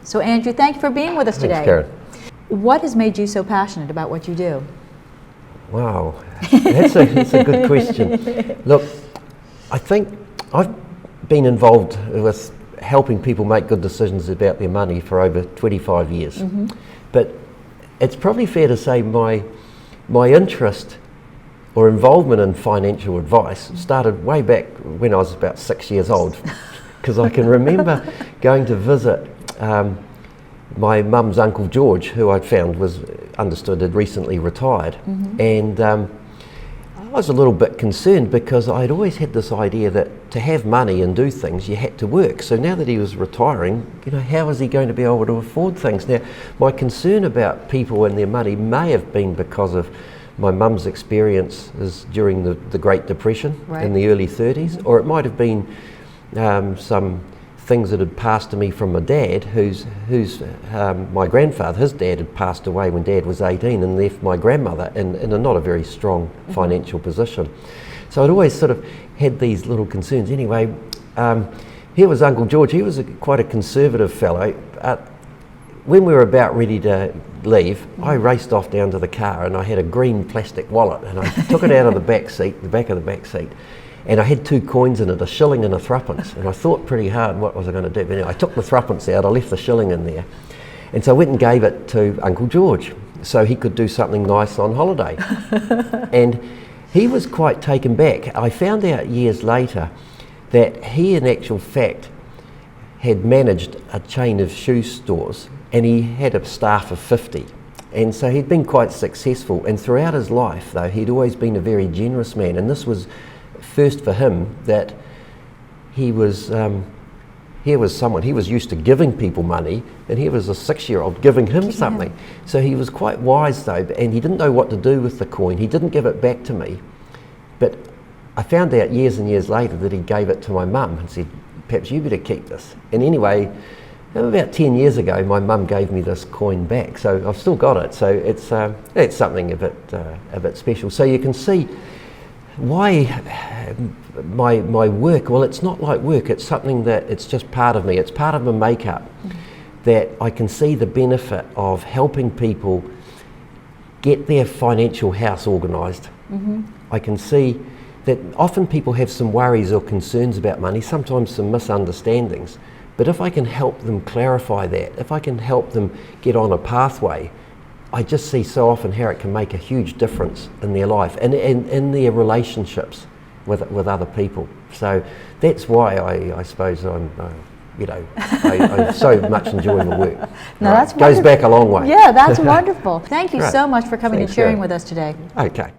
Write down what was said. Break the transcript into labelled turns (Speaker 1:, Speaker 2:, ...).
Speaker 1: So Andrew, thank you for being with us today.
Speaker 2: Thanks, Karen.
Speaker 1: What has made you so passionate about what you do?
Speaker 2: Wow, that's a good question. Look, I think I've been involved with helping people make good decisions about their money for over 25 years. Mm-hmm. But it's probably fair to say my interest or involvement in financial advice started way back when I was about 6 years old, because I can remember going to visit my mum's Uncle George, who I'd found understood had recently retired. Mm-hmm. And I was a little bit concerned because I'd always had this idea that to have money and do things you had to work. So now that he was retiring, how is he going to be able to afford things? Now, my concern about people and their money may have been because of my mum's experiences during the Great Depression in the early 30s, mm-hmm. or it might have been some things that had passed to me from my dad, who's my grandfather, his dad had passed away when Dad was 18 and left my grandmother in a not a very strong financial position. So I'd always sort of had these little concerns. Anyway, here was Uncle George. He was quite a conservative fellow. When we were about ready to leave, I raced off down to the car and I had a green plastic wallet and I took it out of the back of the back seat. And I had 2 coins in it, a shilling and a threepence. And I thought pretty hard what was I going to do. But anyway, I took the threepence out, I left the shilling in there. And so I went and gave it to Uncle George so he could do something nice on holiday. And he was quite taken back. I found out years later that he in actual fact had managed a chain of shoe stores and he had a staff of 50. And so he'd been quite successful. And throughout his life though, he'd always been a very generous man. And this was first for him that he was used to giving people money, and here was a 6-year-old giving him something. So he was quite wise though, and he didn't know what to do with the coin. He didn't give it back to me, but I found out years and years later that he gave it to my mum and said, perhaps you better keep this. And anyway, about 10 years ago my mum gave me this coin back, so I've still got it. So it's something a bit special. So you can see why my work, well, it's not like work, it's something that it's just part of me, it's part of my makeup, that I can see the benefit of helping people get their financial house organised. I can see that often people have some worries or concerns about money, sometimes some misunderstandings, but if I can help them clarify that, if I can help them get on a pathway, I just see so often how it can make a huge difference in their life and in their relationships with other people. So that's why I suppose I so much enjoy the work.
Speaker 1: That's
Speaker 2: goes back a long way.
Speaker 1: Yeah, that's wonderful. Thank you
Speaker 2: Great.
Speaker 1: so much for coming
Speaker 2: Thanks,
Speaker 1: and sharing
Speaker 2: Karen.
Speaker 1: with us today.
Speaker 2: Okay.